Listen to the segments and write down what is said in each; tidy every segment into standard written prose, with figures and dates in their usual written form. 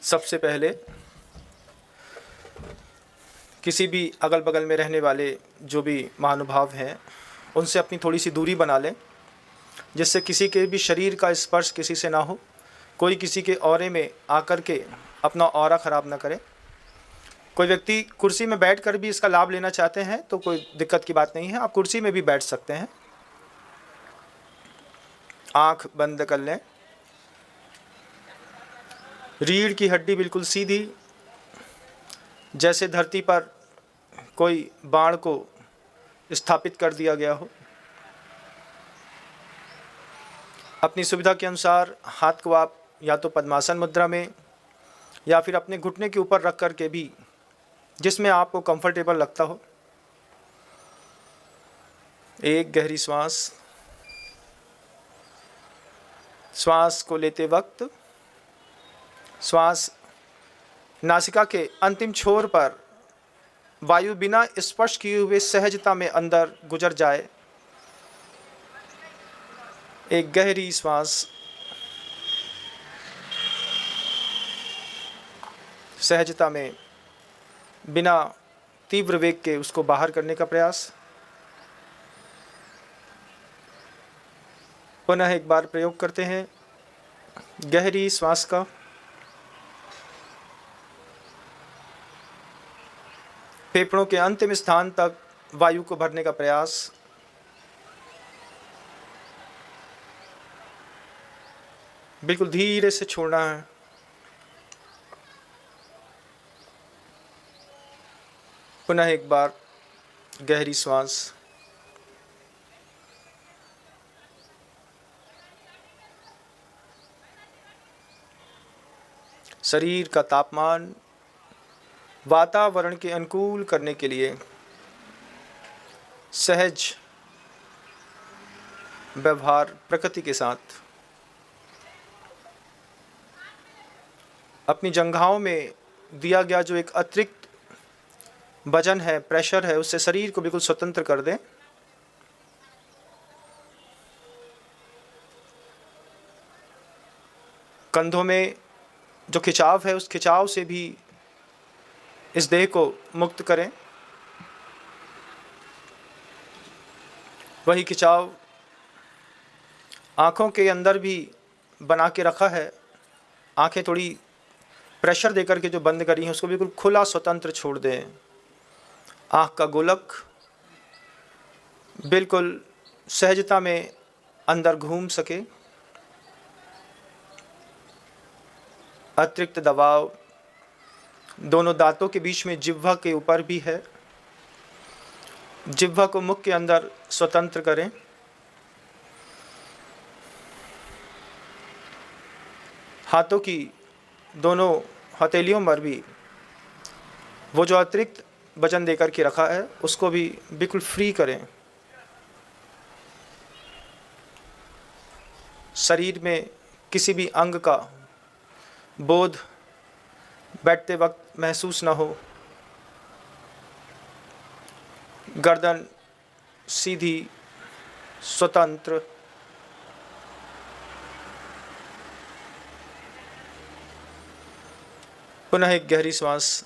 सबसे पहले किसी भी अगल बगल में रहने वाले जो भी महानुभाव हैं उनसे अपनी थोड़ी सी दूरी बना लें, जिससे किसी के भी शरीर का स्पर्श किसी से ना हो, कोई किसी के ऑरे में आकर के अपना ऑरा ख़राब ना करे। कोई व्यक्ति कुर्सी में बैठकर भी इसका लाभ लेना चाहते हैं तो कोई दिक्कत की बात नहीं है, आप कुर्सी में भी बैठ सकते हैं। आँख बंद कर लें, रीढ़ की हड्डी बिल्कुल सीधी, जैसे धरती पर कोई बाण को स्थापित कर दिया गया हो। अपनी सुविधा के अनुसार हाथ को आप या तो पद्मासन मुद्रा में या फिर अपने घुटने के ऊपर रख कर के भी, जिसमें आपको कंफर्टेबल लगता हो। एक गहरी श्वास को लेते वक्त श्वास नासिका के अंतिम छोर पर वायु बिना स्पर्श किए हुए सहजता में अंदर गुजर जाए। एक गहरी श्वास सहजता में बिना तीव्र वेग के उसको बाहर करने का प्रयास। पुनः एक बार प्रयोग करते हैं गहरी श्वास का। फेफड़ों के अंतिम स्थान तक वायु को भरने का प्रयास। बिल्कुल धीरे से छोड़ना है। पुनः एक बार गहरी श्वास। शरीर का तापमान वातावरण के अनुकूल करने के लिए सहज व्यवहार प्रकृति के साथ। अपनी जंघाओं में दिया गया जो एक अतिरिक्त वजन है, प्रेशर है, उससे शरीर को बिल्कुल स्वतंत्र कर दें। कंधों में जो खिंचाव है उस खिंचाव से भी इस देह को मुक्त करें। वही खिंचाव आँखों के अंदर भी बना के रखा है। आँखें थोड़ी प्रेशर देकर के जो बंद करी हैं उसको बिल्कुल खुला स्वतंत्र छोड़ दें। आँख का गोलक बिल्कुल सहजता में अंदर घूम सके। अतिरिक्त दबाव दोनों दांतों के बीच में जिह्वा के ऊपर भी है। जिह्वा को मुख के अंदर स्वतंत्र करें। हाथों की दोनों हथेलियों पर भी वो जो अतिरिक्त वजन देकर के रखा है उसको भी बिल्कुल फ्री करें। शरीर में किसी भी अंग का बोध बैठते वक्त महसूस न हो। गर्दन सीधी, स्वतंत्र। पुनः एक गहरी श्वास।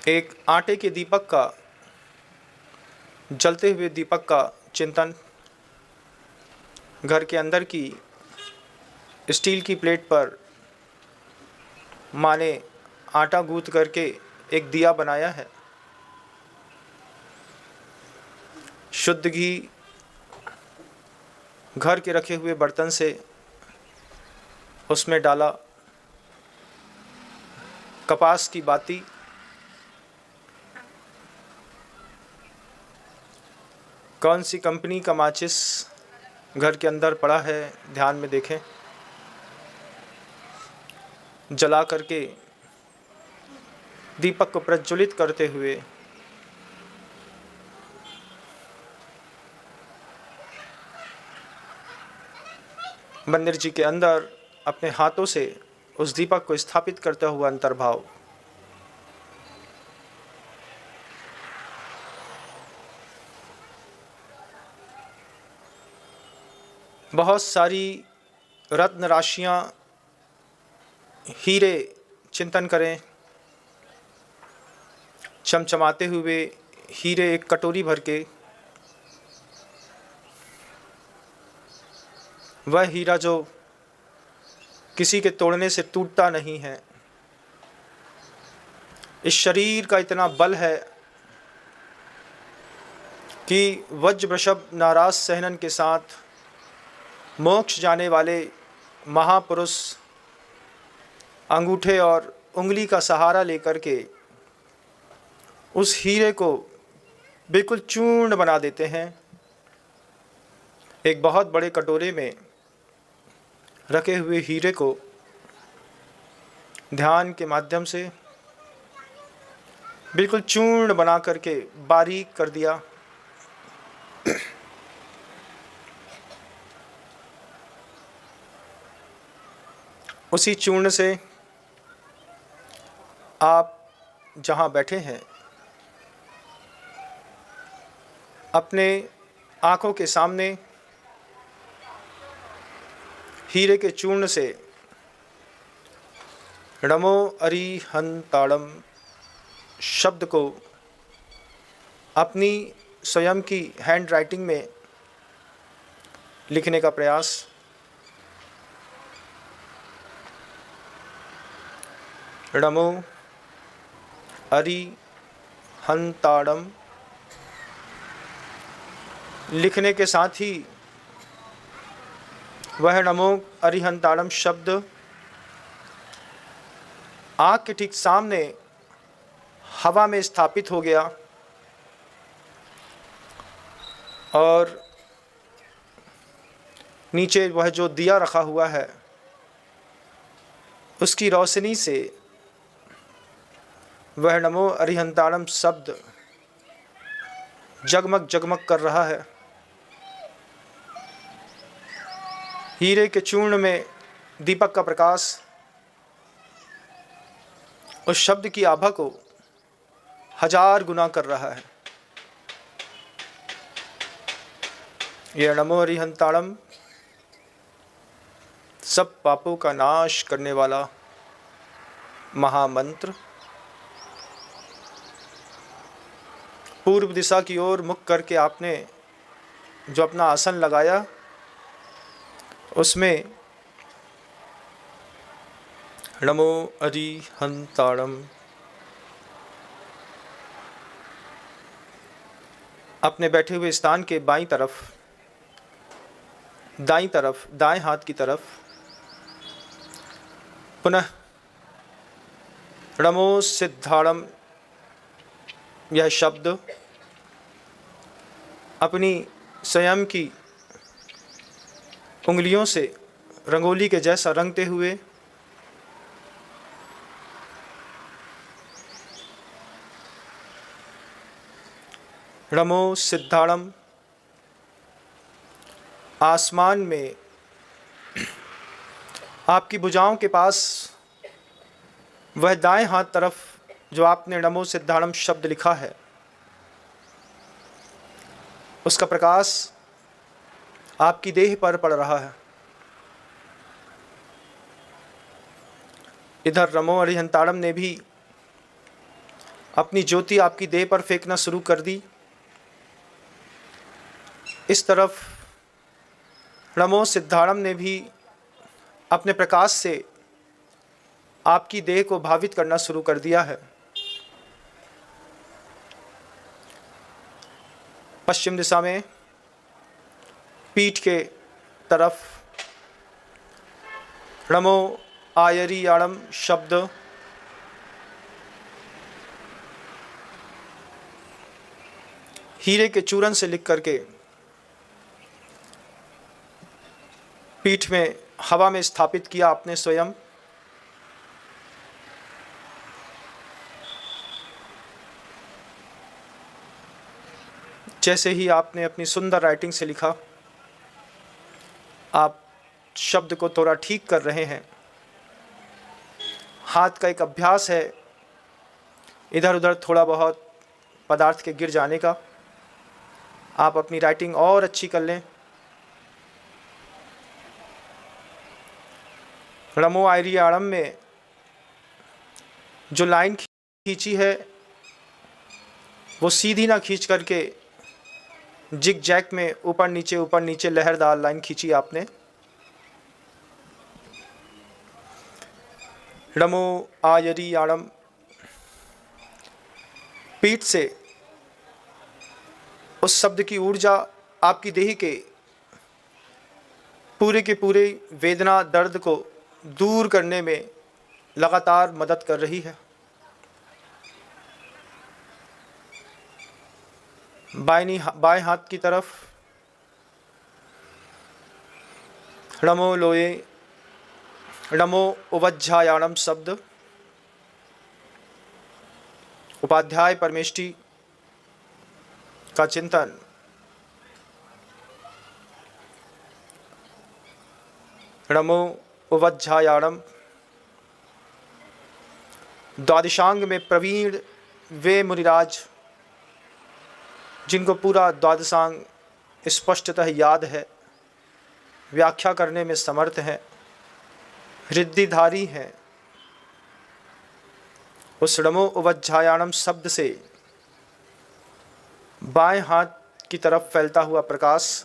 एक आटे के दीपक का, जलते हुए दीपक का चिंतन। घर के अंदर की स्टील की प्लेट पर माँ ने आटा गूंथ करके एक दिया बनाया है। शुद्ध घी घर के रखे हुए बर्तन से उसमें डाला। कपास की बाती, कौन सी कंपनी का माचिस घर के अंदर पड़ा है ध्यान में देखें। जला करके दीपक को प्रज्वलित करते हुए मंदिर जी के अंदर अपने हाथों से उस दीपक को स्थापित करता हुआ अंतर्भाव। बहुत सारी रत्न राशियाँ, हीरे चिंतन करें, चमचमाते हुए हीरे एक कटोरी भर के, वह हीरा जो किसी के तोड़ने से टूटता नहीं है। इस शरीर का इतना बल है कि वज्र वृषभ नाराज सहनन के साथ मोक्ष जाने वाले महापुरुष अंगूठे और उंगली का सहारा लेकर के उस हीरे को बिल्कुल चूर्ण बना देते हैं। एक बहुत बड़े कटोरे में रखे हुए हीरे को ध्यान के माध्यम से बिल्कुल चूर्ण बना करके बारीक कर दिया। उसी चूर्ण से आप जहाँ बैठे हैं अपने आँखों के सामने हीरे के चूर्ण से नमो अरिहंताड़म शब्द को अपनी स्वयं की हैंड राइटिंग में लिखने का प्रयास। नमो अरिहंताड़म लिखने के साथ ही वह नमो अरिहंताड़म शब्द आँख के ठीक सामने हवा में स्थापित हो गया और नीचे वह जो दिया रखा हुआ है उसकी रोशनी से वह नमो अरिहंताड़म शब्द जगमग जगमग कर रहा है। हीरे के चूर्ण में दीपक का प्रकाश उस शब्द की आभा को 1000 गुना कर रहा है। यह नमो अरिहंताड़म सब पापों का नाश करने वाला महामंत्र पूर्व दिशा की ओर मुख करके आपने जो अपना आसन लगाया उसमें नमो अरिहंताड़म अपने बैठे हुए स्थान के बाईं तरफ, दाईं तरफ, दाएं हाथ की तरफ पुनः नमो सिद्धाड़म यह शब्द अपनी स्वयं की उंगलियों से रंगोली के जैसा रंगते हुए नमो सिद्धाड़म आसमान में आपकी भुजाओं के पास वह दाएं हाथ तरफ जो आपने नमो सिद्धाड़म शब्द लिखा है उसका प्रकाश आपकी देह पर पड़ रहा है। इधर नमो अरिहंताड़म ने भी अपनी ज्योति आपकी देह पर फेंकना शुरू कर दी। इस तरफ नमो सिद्धाड़म ने भी अपने प्रकाश से आपकी देह को भावित करना शुरू कर दिया है। पश्चिम दिशा में पीठ के तरफ नमो आयरियाणम शब्द हीरे के चूरन से लिख करके पीठ में हवा में स्थापित किया आपने स्वयं। जैसे ही आपने अपनी सुंदर राइटिंग से लिखा, आप शब्द को थोड़ा ठीक कर रहे हैं। हाथ का एक अभ्यास है इधर उधर थोड़ा बहुत पदार्थ के गिर जाने का। आप अपनी राइटिंग और अच्छी कर लें। नमो आयरियाणम में जो लाइन खींची है वो सीधी ना खींच करके जिग जैग में ऊपर नीचे लहरदार लाइन खींची आपने। नमो आयरियाणम, पीठ से उस शब्द की ऊर्जा आपकी देह के पूरे वेदना दर्द को दूर करने में लगातार मदद कर रही है। बाएं हाथ की तरफ नमो लोये, नमो उवज्झायाणम शब्द उपाध्याय परमेष्टि का चिंतन नमो उवज्झायाणम। द्वादशांग में प्रवीण वे मुनिराज जिनको पूरा द्वादशांग स्पष्टतः याद है, व्याख्या करने में समर्थ हैं, रिद्धिधारी हैं, उस नमो उवज्झायाणम शब्द से बाएं हाथ की तरफ फैलता हुआ प्रकाश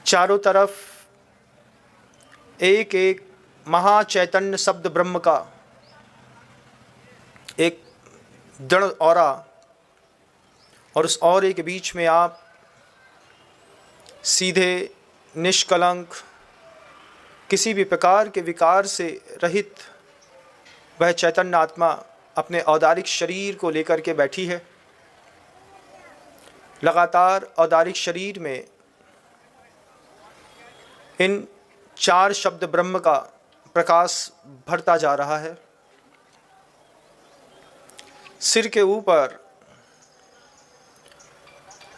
चारों तरफ एक एक महाचैतन्य शब्द ब्रह्म का एक दृढ़ औरा, और उस औरे के बीच में आप सीधे निष्कलंक किसी भी प्रकार के विकार से रहित वह चैतन्य आत्मा अपने औदारिक शरीर को लेकर के बैठी है। लगातार औदारिक शरीर में इन चार शब्द ब्रह्म का प्रकाश भरता जा रहा है। सिर के ऊपर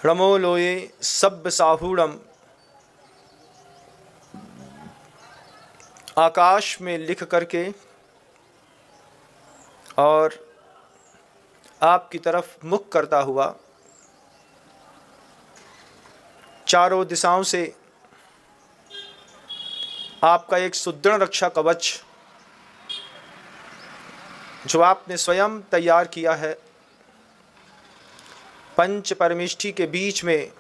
नमो लोये सब्ब साहूणम आकाश में लिख करके और आपकी तरफ मुख करता हुआ चारों दिशाओं से आपका एक सुदृढ़ रक्षा कवच जो आपने स्वयं तैयार किया है, पंच परमेष्ठि के बीच में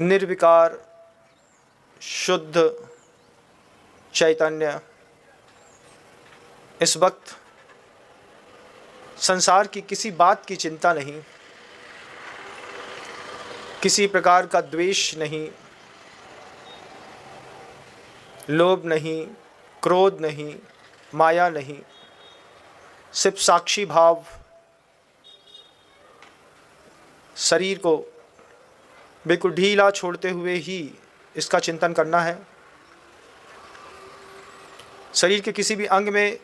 निर्विकार शुद्ध चैतन्य इस वक्त संसार की किसी बात की चिंता नहीं, किसी प्रकार का द्वेष नहीं, लोभ नहीं, क्रोध नहीं, माया नहीं, सिर्फ साक्षी भाव शरीर को बिल्कुल ढीला छोड़ते हुए ही इसका चिंतन करना है। शरीर के किसी भी अंग में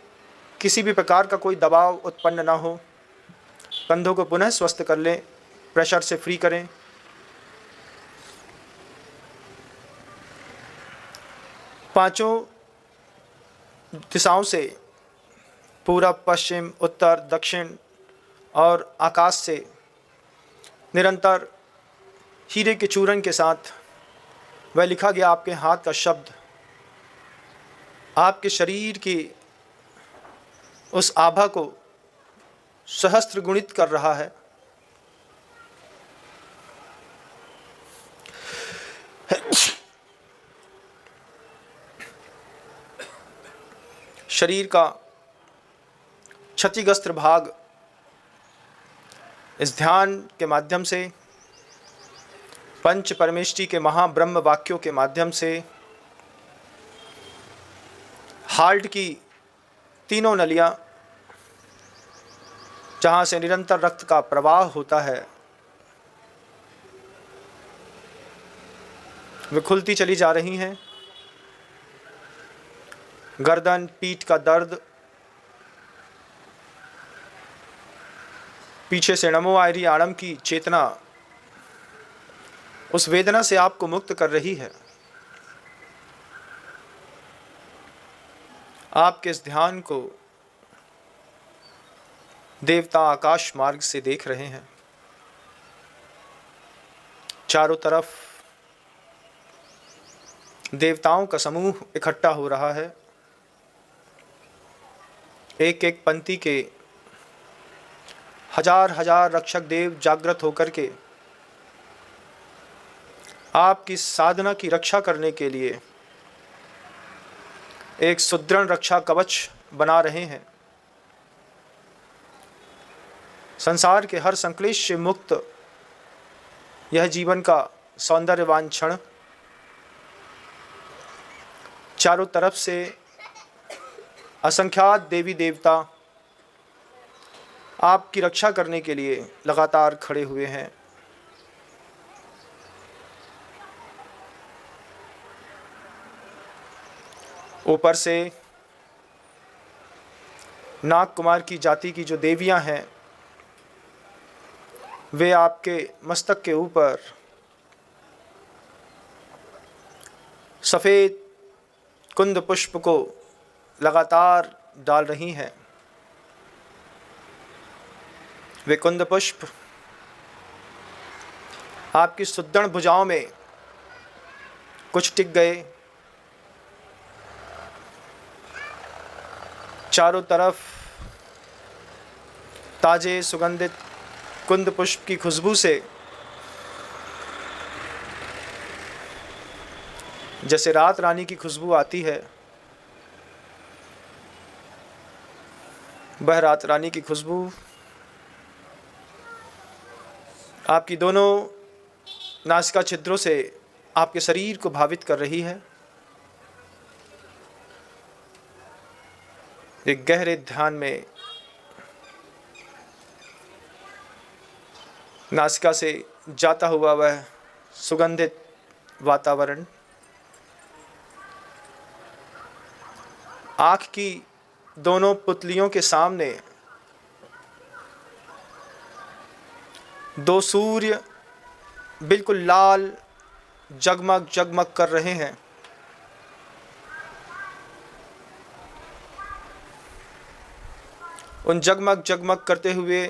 किसी भी प्रकार का कोई दबाव उत्पन्न ना हो। कंधों को पुनः स्वस्थ कर लें, प्रेशर से फ्री करें। पांचों दिशाओं से पूरब, पश्चिम, उत्तर, दक्षिण और आकाश से निरंतर हीरे के चूर्ण के साथ वह लिखा गया आपके हाथ का शब्द आपके शरीर की उस आभा को सहस्त्र गुणित कर रहा है। शरीर का क्षतिग्रस्त भाग इस ध्यान के माध्यम से, पंच परमेष्टि के महाब्रह्म वाक्यों के माध्यम से, हार्ट की तीनों नलियां जहाँ से निरंतर रक्त का प्रवाह होता है वे खुलती चली जा रही हैं। गर्दन, पीठ का दर्द, पीछे से नमो आयरियाणम की चेतना उस वेदना से आपको मुक्त कर रही है। आपके इस ध्यान को देवता आकाश मार्ग से देख रहे हैं। चारों तरफ देवताओं का समूह इकट्ठा हो रहा है। एक एक पंक्ति के हजार हजार रक्षक देव जागृत होकर के आपकी साधना की रक्षा करने के लिए एक सुदृढ़ रक्षा कवच बना रहे हैं। संसार के हर संक्लेश से मुक्त यह जीवन का सौंदर्यवान क्षण चारों तरफ से असंख्यात देवी देवता आपकी रक्षा करने के लिए लगातार खड़े हुए हैं। ऊपर से नाग कुमार की जाति की जो देवियां हैं वे आपके मस्तक के ऊपर सफ़ेद कुंद पुष्प को लगातार डाल रही हैं। वे कुंद पुष्प आपकी सुदृढ़ भुजाओं में कुछ टिक गए, चारों तरफ ताजे सुगंधित कुंद पुष्प की खुशबू से जैसे रात रानी की खुशबू आती है, वह रात रानी की खुशबू आपकी दोनों नासिका छिद्रों से आपके शरीर को भावित कर रही है। एक गहरे ध्यान में नासिका से जाता हुआ वह सुगंधित वातावरण आँख की दोनों पुतलियों के सामने दो सूर्य बिल्कुल लाल जगमग जगमग कर रहे हैं। उन जगमग जगमग करते हुए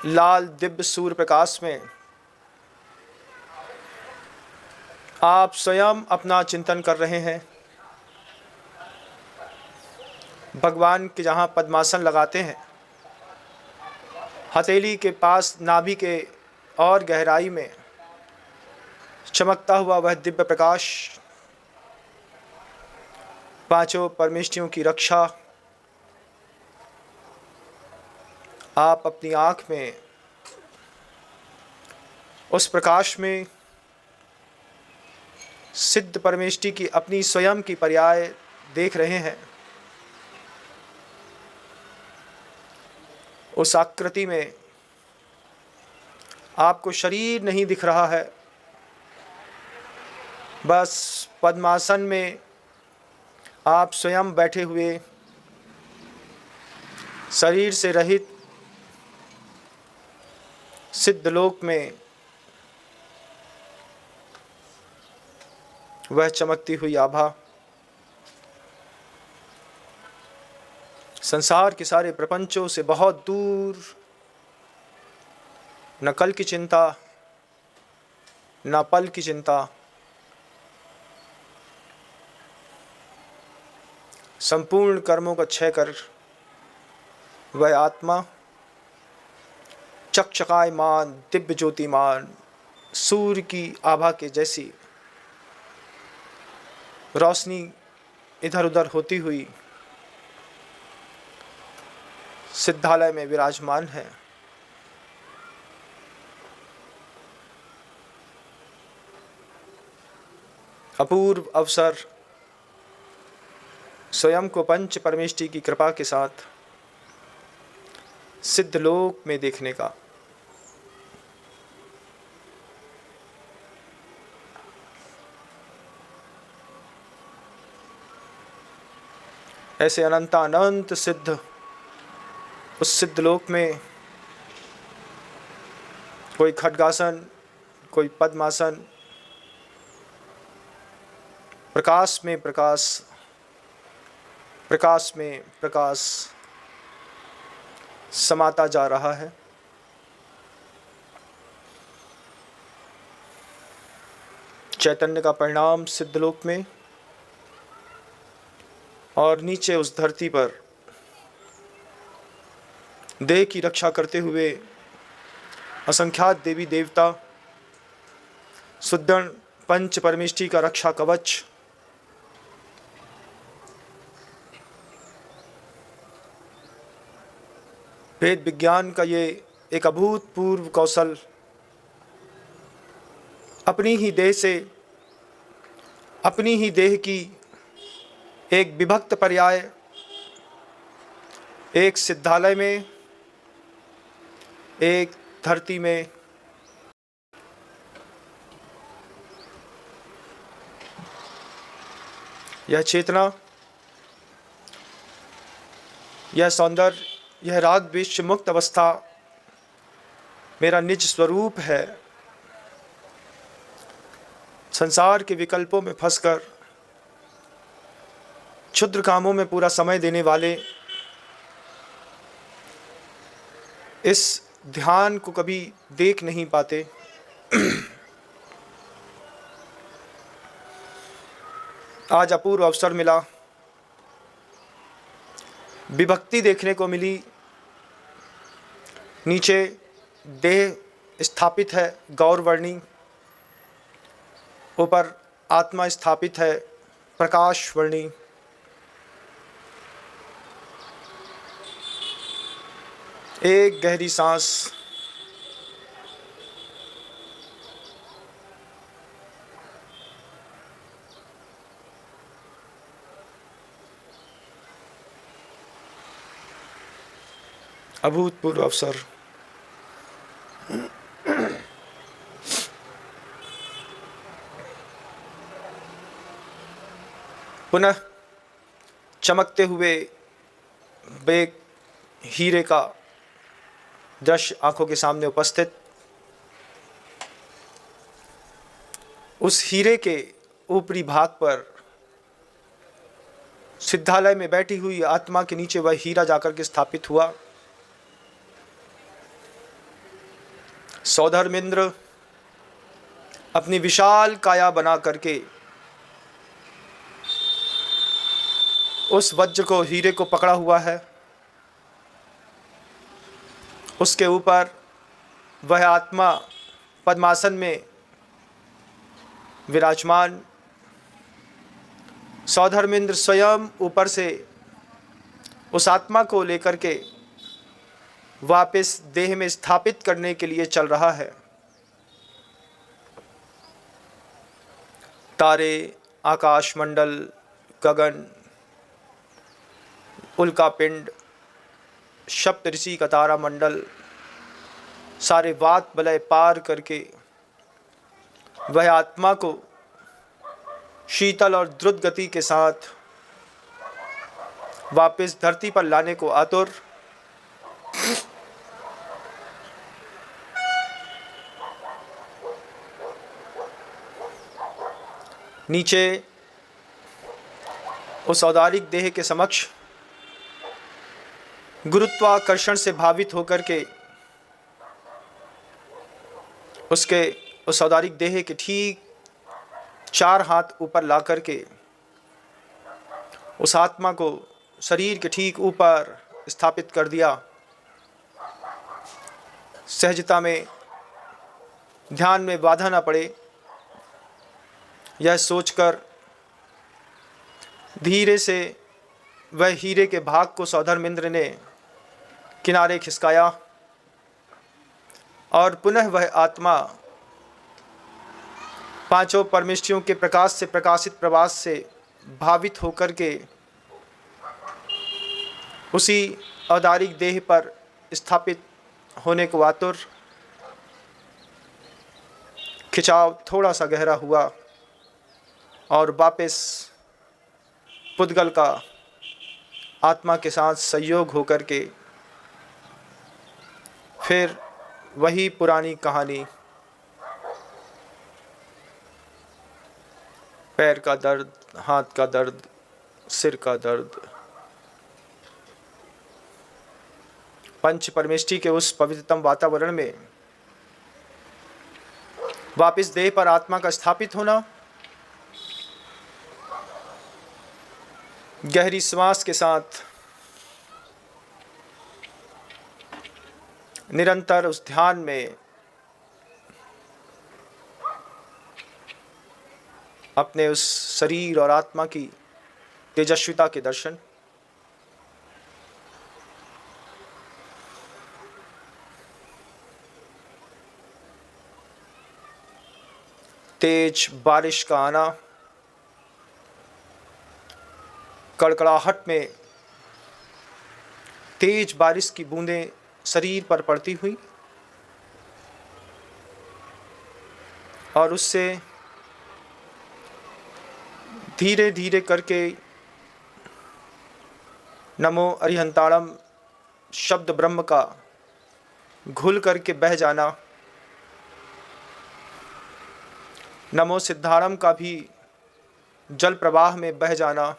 लाल दिव्य सूर्य प्रकाश में आप स्वयं अपना चिंतन कर रहे हैं। भगवान के जहाँ पद्मासन लगाते हैं, हथेली के पास नाभि के और गहराई में चमकता हुआ वह दिव्य प्रकाश पांचों परमेष्ठियों की रक्षा आप अपनी आँख में उस प्रकाश में सिद्ध परमेष्ठि की अपनी स्वयं की पर्याय देख रहे हैं। उस आकृति में आपको शरीर नहीं दिख रहा है, बस पद्मासन में आप स्वयं बैठे हुए शरीर से रहित सिद्धलोक में वह चमकती हुई आभा संसार के सारे प्रपंचों से बहुत दूर, न कल की चिंता न पल की चिंता, संपूर्ण कर्मों का क्षय कर वह आत्मा चकचकायमान दिव्य ज्योतिमान सूर्य की आभा के जैसी रोशनी इधर उधर होती हुई सिद्धालय में विराजमान है। अपूर्व अवसर स्वयं को पंच परमेष्ठि की कृपा के साथ सिद्धलोक में देखने का। ऐसे अनंतानंत सिद्ध उस सिद्धलोक में कोई खड्गासन, कोई पद्मासन, प्रकाश में प्रकाश, प्रकाश में प्रकाश समाता जा रहा है। चैतन्य का परिणाम सिद्धलोक में और नीचे उस धरती पर देह की रक्षा करते हुए असंख्यात देवी देवता, सुदृढ़ पंच परमेष्टि का रक्षा कवच, वेद विज्ञान का ये एक अभूतपूर्व कौशल अपनी ही देह से, अपनी ही देह की एक विभक्त पर्याय, एक सिद्धालय में, एक धरती में, यह चेतना, यह सौंदर्य, यह राग द्वेष मुक्त अवस्था मेरा निज स्वरूप है। संसार के विकल्पों में फंसकर क्षुद्र कामों में पूरा समय देने वाले इस ध्यान को कभी देख नहीं पाते। आज अपूर्व अवसर मिला, विभक्ति देखने को मिली। नीचे देह स्थापित है गौरवर्णी, ऊपर आत्मा स्थापित है प्रकाशवर्णी। एक गहरी सांस, अभूतपूर्व अवसर। पुनः चमकते हुए बेक हीरे का दृश्य आंखों के सामने उपस्थित। उस हीरे के ऊपरी भाग पर सिद्धालय में बैठी हुई आत्मा के नीचे वह हीरा जाकर के स्थापित हुआ। सौधर्मेंद्र अपनी विशाल काया बना करके उस वज्र को, हीरे को पकड़ा हुआ है। उसके ऊपर वह आत्मा पद्मासन में विराजमान। सौधर्मेंद्र स्वयं ऊपर से उस आत्मा को लेकर के वापस देह में स्थापित करने के लिए चल रहा है। तारे, आकाशमंडल, गगन, उल्कापिंड, सप्तऋषि का तारा मंडल, सारे वात वलय पार करके वह आत्मा को शीतल और द्रुत गति के साथ वापस धरती पर लाने को आतुर। नीचे उस औदारिक देह के समक्ष गुरुत्वाकर्षण से भावित होकर के उसके उस औदारिक देह के ठीक 4 हाथ ऊपर ला करके उस आत्मा को शरीर के ठीक ऊपर स्थापित कर दिया। सहजता में, ध्यान में बाधा न पड़े, यह सोचकर धीरे से वह हीरे के भाग को सौधर्मेंद्र ने किनारे खिसकाया और पुनः वह आत्मा पांचों परमेष्ठियों के प्रकाश से प्रकाशित प्रवास से भावित होकर के उसी औदारिक देह पर स्थापित होने को आतुर। खिंचाव थोड़ा सा गहरा हुआ और वापस पुद्गल का आत्मा के साथ संयोग होकर के फिर वही पुरानी कहानी, पैर का दर्द, हाथ का दर्द, सिर का दर्द। पंच परमेष्टि के उस पवित्रतम वातावरण में वापस देह पर आत्मा का स्थापित होना गहरी श्वास के साथ निरंतर उस ध्यान में अपने उस शरीर और आत्मा की तेजस्विता के दर्शन। तेज बारिश का आना, कड़कड़ाहट में तेज बारिश की बूंदें शरीर पर पड़ती हुई और उससे धीरे धीरे करके नमो अरिहंताणम शब्द ब्रह्म का घुल करके बह जाना, नमो सिद्धाणम का भी जल प्रवाह में बह जाना,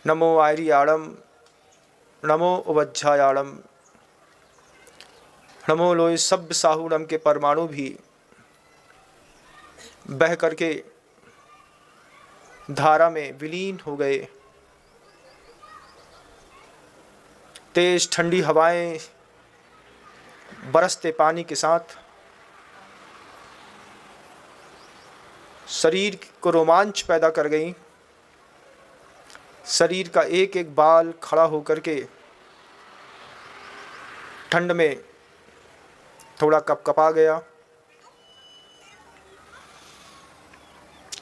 नमो आयरियाणम, नमो उवज्झायाणम, नमो लोय सभ्य साहुणम के परमाणु भी बह करके धारा में विलीन हो गए। तेज ठंडी हवाएं बरसते पानी के साथ शरीर को रोमांच पैदा कर गई। शरीर का एक एक बाल खड़ा होकर के ठंड में थोड़ा कपकपा गया।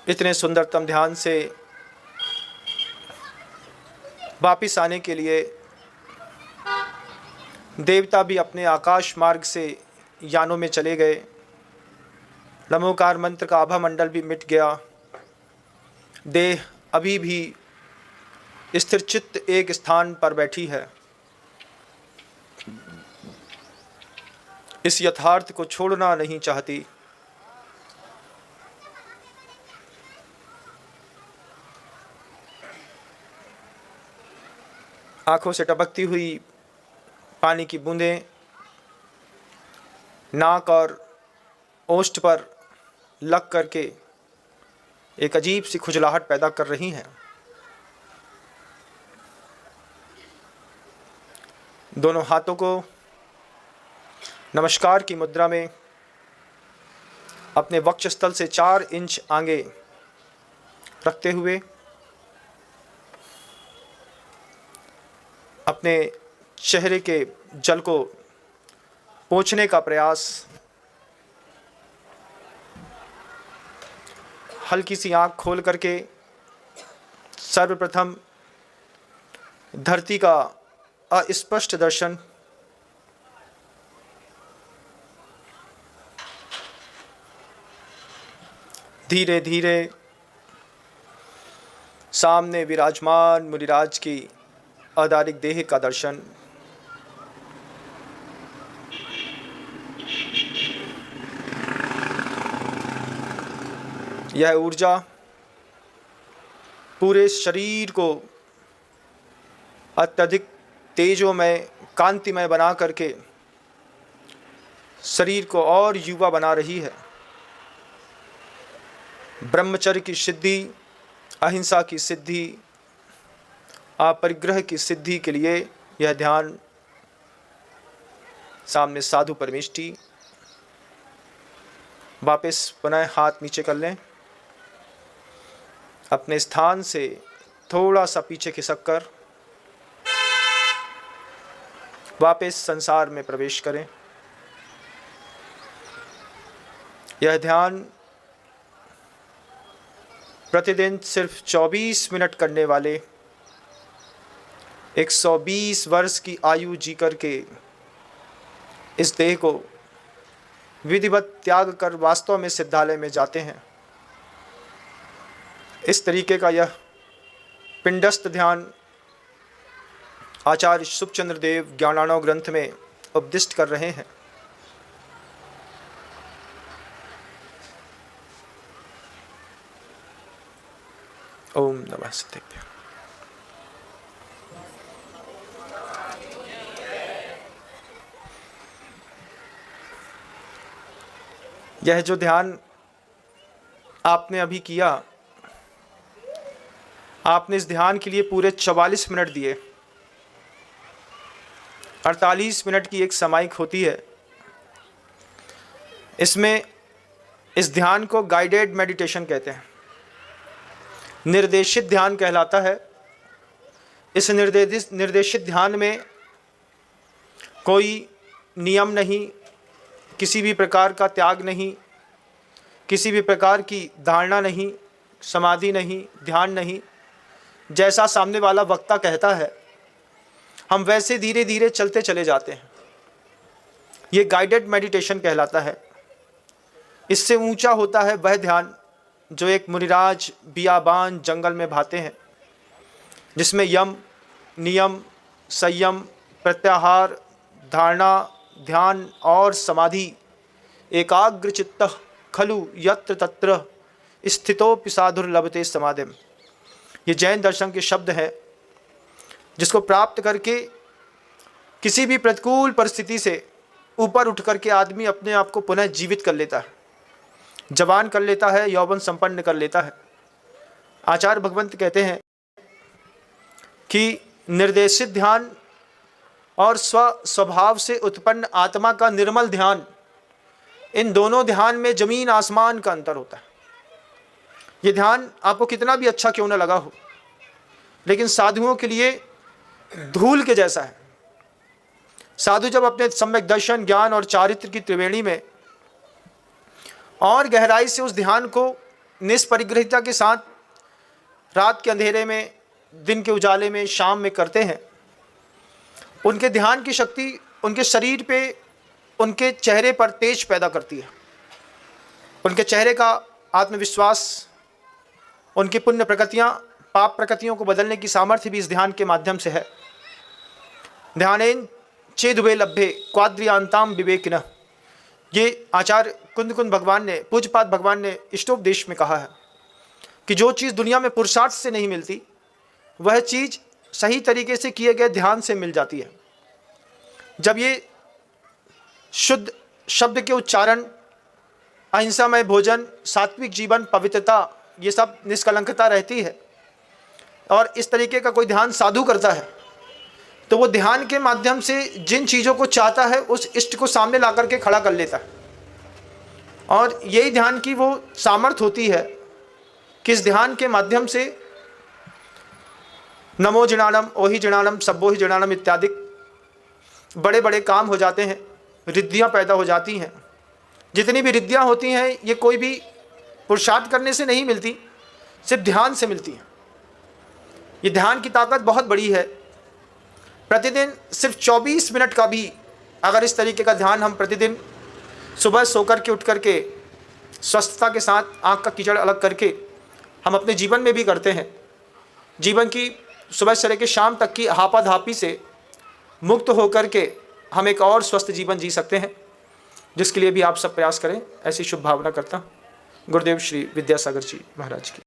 इतने सुंदरतम ध्यान से वापिस आने के लिए देवता भी अपने आकाश मार्ग से यानों में चले गए। नमोकार मंत्र का आभा मंडल भी मिट गया। देह अभी भी स्थिर चित्त एक स्थान पर बैठी है। इस यथार्थ को छोड़ना नहीं चाहती। आंखों से टपकती हुई पानी की बूंदें नाक और ओष्ठ पर लग करके एक अजीब सी खुजलाहट पैदा कर रही हैं। दोनों हाथों को नमस्कार की मुद्रा में अपने वक्षस्थल से 4 इंच आगे रखते हुए अपने चेहरे के जल को पोंछने का प्रयास। हल्की सी आंख खोल करके सर्वप्रथम धरती का अस्पष्ट दर्शन, धीरे धीरे सामने विराजमान मुनिराज की आधारिक देह का दर्शन। यह ऊर्जा पूरे शरीर को अत्यधिक तेजोमय कांतिमय बना करके शरीर को और युवा बना रही है। ब्रह्मचर्य की सिद्धि, अहिंसा की सिद्धि, अपरिग्रह की सिद्धि के लिए यह ध्यान। सामने साधु परमेष्टि। वापस पुनः हाथ नीचे कर लें। अपने स्थान से थोड़ा सा पीछे खिसक कर वापस संसार में प्रवेश करें। यह ध्यान प्रतिदिन सिर्फ 24 मिनट करने वाले 120 वर्ष की आयु जी करके इस देह को विधिवत त्याग कर वास्तव में सिद्धालय में जाते हैं। इस तरीके का यह पिंडस्थ ध्यान आचार्य शुभचंद्र देव ज्ञानार्णव ग्रंथ में उपदिष्ट कर रहे हैं। ओम नमः शिवाय। यह जो ध्यान आपने अभी किया, आपने इस ध्यान के लिए पूरे 44 मिनट दिए। 48 मिनट की एक समाइक होती है। इसमें इस ध्यान को गाइडेड मेडिटेशन कहते हैं, निर्देशित ध्यान कहलाता है। इस निर्देशित ध्यान में कोई नियम नहीं, किसी भी प्रकार का त्याग नहीं, किसी भी प्रकार की धारणा नहीं, समाधि नहीं, ध्यान नहीं। जैसा सामने वाला वक्ता कहता है हम वैसे धीरे धीरे चलते चले जाते हैं। ये गाइडेड मेडिटेशन कहलाता है। इससे ऊंचा होता है वह ध्यान जो एक मुनिराज बियाबान जंगल में भाते हैं, जिसमें यम, नियम, संयम, प्रत्याहार, धारणा, ध्यान और समाधि एकाग्र चित्तः खलु यत्र तत्र स्थितोपि साधुर्लभते समाधिम। ये जैन दर्शन के शब्द हैं, जिसको प्राप्त करके किसी भी प्रतिकूल परिस्थिति से ऊपर उठ करके आदमी अपने आप को पुनः जीवित कर लेता है, जवान कर लेता है, यौवन संपन्न कर लेता है। आचार्य भगवंत कहते हैं कि निर्देशित ध्यान और स्वभाव से उत्पन्न आत्मा का निर्मल ध्यान, इन दोनों ध्यान में जमीन आसमान का अंतर होता है। ये ध्यान आपको कितना भी अच्छा क्यों न लगा हो, लेकिन साधुओं के लिए धूल के जैसा है। साधु जब अपने सम्यक दर्शन, ज्ञान और चारित्र की त्रिवेणी में और गहराई से उस ध्यान को निष्परिग्रहिता के साथ रात के अंधेरे में, दिन के उजाले में, शाम में करते हैं, उनके ध्यान की शक्ति उनके शरीर पे, उनके चेहरे पर तेज पैदा करती है। उनके चेहरे का आत्मविश्वास, उनकी पुण्य प्रकृतियाँ पाप प्रकृतियों को बदलने की सामर्थ्य भी इस ध्यान के माध्यम से है। ध्यानेन चेदुबे लभ्ये क्वाद्रियांताम विवेकिनः, ये आचार्य कुंद भगवान ने, पूज्यपाद भगवान ने इष्टोपदेश में कहा है कि जो चीज़ दुनिया में पुरुषार्थ से नहीं मिलती, वह चीज़ सही तरीके से किए गए ध्यान से मिल जाती है। जब ये शुद्ध शब्द के उच्चारण, अहिंसामय भोजन, सात्विक जीवन, पवित्रता, ये सब निष्कलंकता रहती है और इस तरीके का कोई ध्यान साधु करता है, तो वो ध्यान के माध्यम से जिन चीज़ों को चाहता है उस इष्ट को सामने ला करके खड़ा कर लेता है। और यही ध्यान की वो सामर्थ्य होती है कि इस ध्यान के माध्यम से नमो जिणानम, ओहि जिणानम, सब्बो ही जिणानम इत्यादि बड़े बड़े काम हो जाते हैं, रिद्धियाँ पैदा हो जाती हैं। जितनी भी रिद्धियाँ होती हैं ये कोई भी पुरुषार्थ करने से नहीं मिलती, सिर्फ ध्यान से मिलती हैं। ये ध्यान की ताकत बहुत बड़ी है। प्रतिदिन सिर्फ 24 मिनट का भी अगर इस तरीके का ध्यान हम प्रतिदिन सुबह सोकर के उठ करके स्वस्थता के साथ आँख का कीचड़ अलग करके हम अपने जीवन में भी करते हैं, जीवन की सुबह से लेकर शाम तक की हापाधापी से मुक्त होकर के हम एक और स्वस्थ जीवन जी सकते हैं, जिसके लिए भी आप सब प्रयास करें, ऐसी शुभ भावना करता हूँ। गुरुदेव श्री विद्यासागर जी महाराज की।